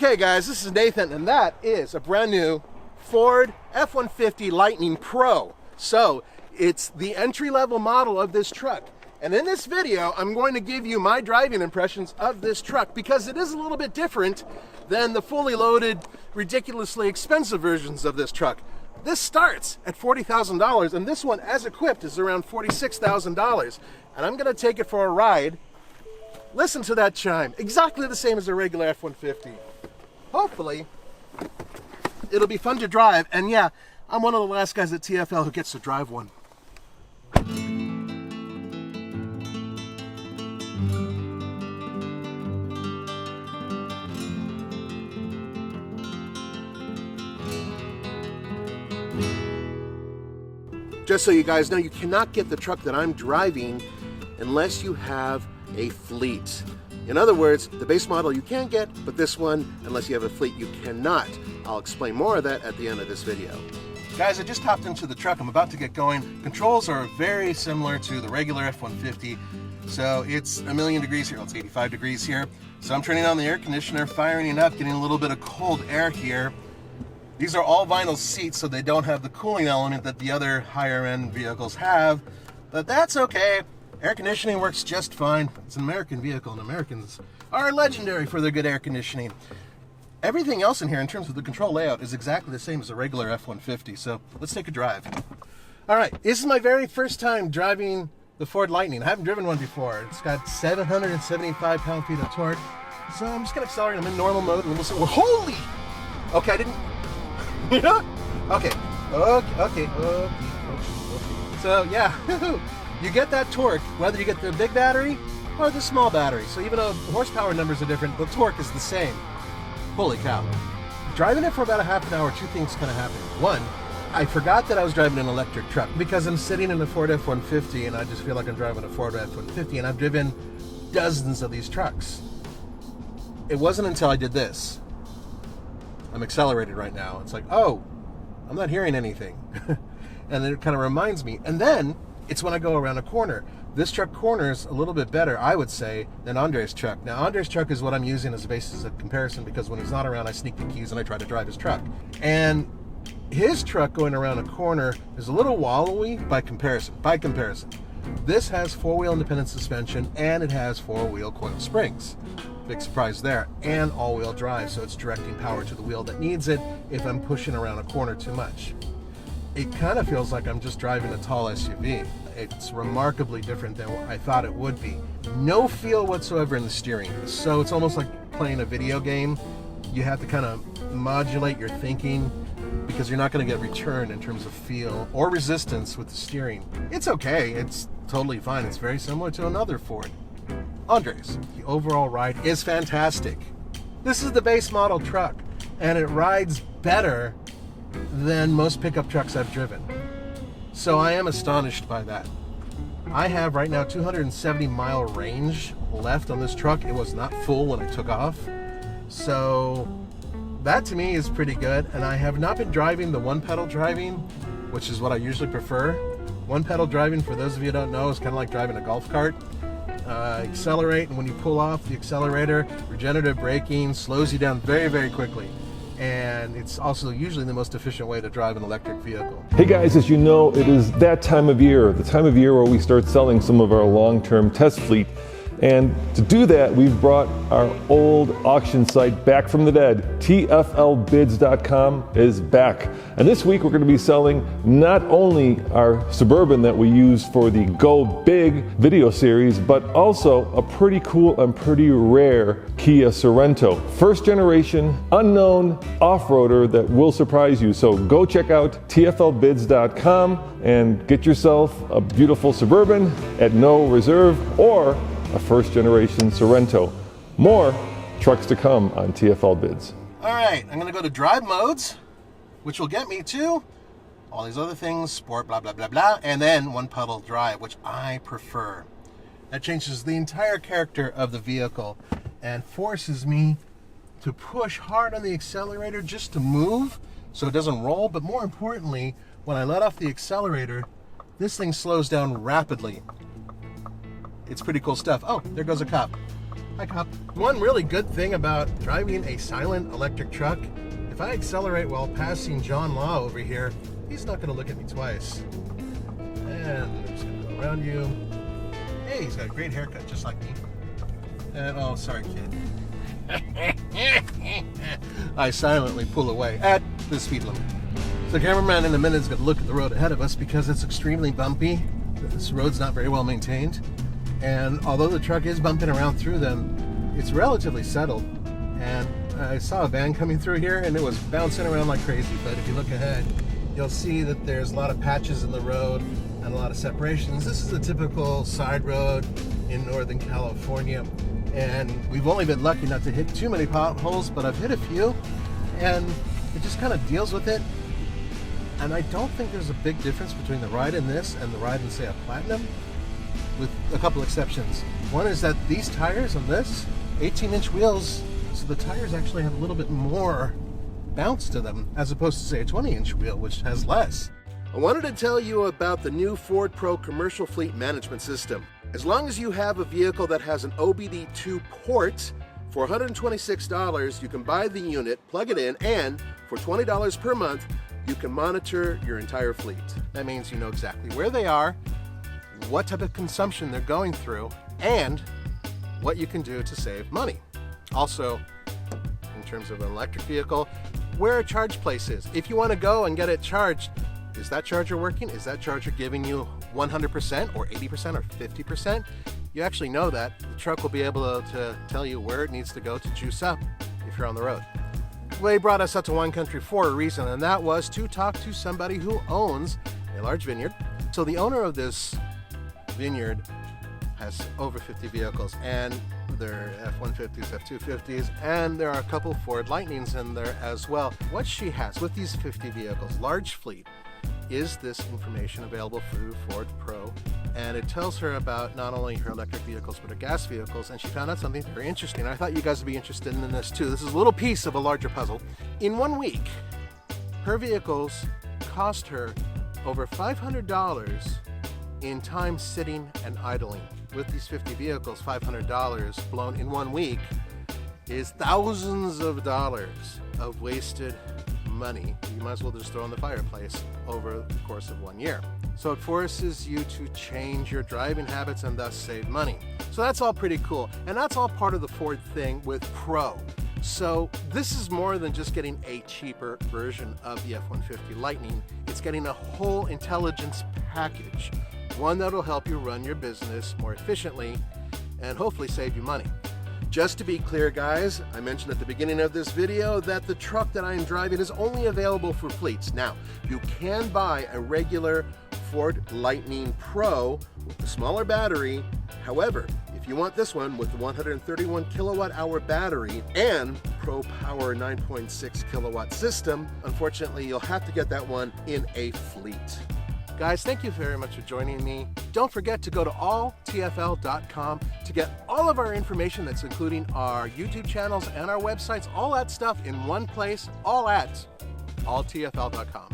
Okay guys, this is Nathan, and that is a brand new Ford F-150 Lightning Pro. So it's the entry-level model of this truck. And in this video, I'm going to give you my driving impressions of this truck because it is a little bit different than the fully loaded, ridiculously expensive versions of this truck. This starts at $40,000, and this one, as equipped, is around $46,000. And I'm gonna take it for a ride. Listen to that chime, exactly the same as a regular F-150. Hopefully, it'll be fun to drive, and yeah, I'm one of the last guys at TFL who gets to drive one. Just so you guys know, you cannot get the truck that I'm driving unless you have a fleet. In other words, the base model you can get, but this one, unless you have a fleet, you cannot. I'll explain more of that at the end of this video. Guys, I just hopped into the truck. I'm about to get going. Controls are very similar to the regular F-150. So it's a million degrees here. Well, it's 85 degrees here. So I'm turning on the air conditioner, firing it up, getting a little bit of cold air here. These are all vinyl seats, so they don't have the cooling element that the other higher end vehicles have, but that's okay. Air conditioning works just fine. It's an American vehicle, and Americans are legendary for their good air conditioning. Everything else in here in terms of the control layout is exactly the same as a regular F-150, so let's take a drive. All right, this is my very first time driving the Ford Lightning. I haven't driven one before. It's got 775 pound-feet of torque, so I'm just gonna accelerate. I'm in normal mode, and we'll see. Well, holy! Okay, I didn't... Okay. So yeah, you get that torque whether you get the big battery or the small battery. So even though the horsepower numbers are different, the torque is the same. Holy cow. Driving it for about a half an hour, two things kind of happened. One, I forgot that I was driving an electric truck because I'm sitting in a Ford F-150 and I just feel like I'm driving a Ford F-150, and I've driven dozens of these trucks. It wasn't until I did this. I'm accelerated right now. It's like, oh, I'm not hearing anything. And then it kind of reminds me. And then it's when I go around a corner. This truck corners a little bit better, I would say, than Andre's truck. Now, Andre's truck is what I'm using as a basis of comparison because when he's not around, I sneak the keys and I try to drive his truck. And his truck going around a corner is a little wallowy by comparison. This has four-wheel independent suspension and it has four-wheel coil springs. Big surprise there, and all-wheel drive, so it's directing power to the wheel that needs it if I'm pushing around a corner too much. It kind of feels like I'm just driving a tall SUV. It's remarkably different than what I thought it would be. No feel whatsoever in the steering, so it's almost like playing a video game. You have to kind of modulate your thinking because you're not going to get return in terms of feel or resistance with the steering. It's okay, it's totally fine. It's very similar to another Ford. Andres, the overall ride is fantastic. This is the base model truck, and it rides better than most pickup trucks I've driven. So I am astonished by that. I have right now 270 mile range left on this truck. It was not full when I took off. So that to me is pretty good, and I have not been driving the one pedal driving, which is what I usually prefer. One pedal driving, for those of you who don't know, is kind of like driving a golf cart. Accelerate, and when you pull off the accelerator, regenerative braking slows you down very, very quickly. And it's also usually the most efficient way to drive an electric vehicle. Hey guys, as you know, it is that time of year, the time of year where we start selling some of our long-term test fleet. And to do that, we've brought our old auction site back from the dead. TFLbids.com is back. And this week we're going to be selling not only our Suburban that we use for the Go Big video series, but also a pretty cool and pretty rare Kia Sorento. First generation, unknown off-roader that will surprise you. So go check out TFLbids.com and get yourself a beautiful Suburban at no reserve or a first generation Sorento. More trucks to come on TFL Bids. All right, I'm gonna go to drive modes, which will get me to all these other things, sport, blah, blah, blah, blah, and then one pedal drive, which I prefer. That changes the entire character of the vehicle and forces me to push hard on the accelerator just to move so it doesn't roll. But more importantly, when I let off the accelerator, this thing slows down rapidly. It's pretty cool stuff. Oh, there goes a cop. Hi, cop. One really good thing about driving a silent electric truck, if I accelerate while passing John Law over here, he's not going to look at me twice. And I'm just going to go around you. Hey, he's got a great haircut, just like me. Oh, sorry, kid. I silently pull away at the speed limit. The cameraman in a minute is going to look at the road ahead of us because it's extremely bumpy. This road's not very well maintained. And although the truck is bumping around through them, it's relatively settled. And I saw a van coming through here and it was bouncing around like crazy. But if you look ahead, you'll see that there's a lot of patches in the road and a lot of separations. This is a typical side road in Northern California. And we've only been lucky not to hit too many potholes, but I've hit a few. And it just kind of deals with it. And I don't think there's a big difference between the ride in this and the ride in, say, a Platinum, with a couple exceptions. One is that these tires on this, 18-inch wheels, so the tires actually have a little bit more bounce to them, as opposed to, say, a 20-inch wheel, which has less. I wanted to tell you about the new Ford Pro Commercial Fleet Management System. As long as you have a vehicle that has an OBD2 port, for $126, you can buy the unit, plug it in, and for $20 per month, you can monitor your entire fleet. That means you know exactly where they are, what type of consumption they're going through, and what you can do to save money. Also, in terms of an electric vehicle, where a charge place is. If you want to go and get it charged, is that charger working? Is that charger giving you 100% or 80% or 50%? You actually know that. The truck will be able to tell you where it needs to go to juice up if you're on the road. Well, he brought us out to wine country for a reason, and that was to talk to somebody who owns a large vineyard. So the owner of this vineyard has over 50 vehicles, and there are F-150s, F-250s, and there are a couple Ford Lightnings in there as well. What she has with these 50 vehicles, large fleet, is this information available through Ford Pro, and it tells her about not only her electric vehicles but her gas vehicles, and she found out something very interesting. I thought you guys would be interested in this too. This is a little piece of a larger puzzle. In 1 week, her vehicles cost her over $500 in time sitting and idling. With these 50 vehicles, $500 blown in 1 week is thousands of dollars of wasted money you might as well just throw in the fireplace over the course of 1 year. So it forces you to change your driving habits and thus save money. So that's all pretty cool. And that's all part of the Ford thing with Pro. So this is more than just getting a cheaper version of the F-150 Lightning. It's getting a whole intelligence package, one that'll help you run your business more efficiently and hopefully save you money. Just to be clear, guys, I mentioned at the beginning of this video that the truck that I am driving is only available for fleets. Now, you can buy a regular Ford Lightning Pro with a smaller battery. However, if you want this one with the 131 kilowatt hour battery and Pro Power 9.6 kilowatt system, unfortunately, you'll have to get that one in a fleet. Guys, thank you very much for joining me. Don't forget to go to alltfl.com to get all of our information, that's including our YouTube channels and our websites, all that stuff in one place, all at alltfl.com.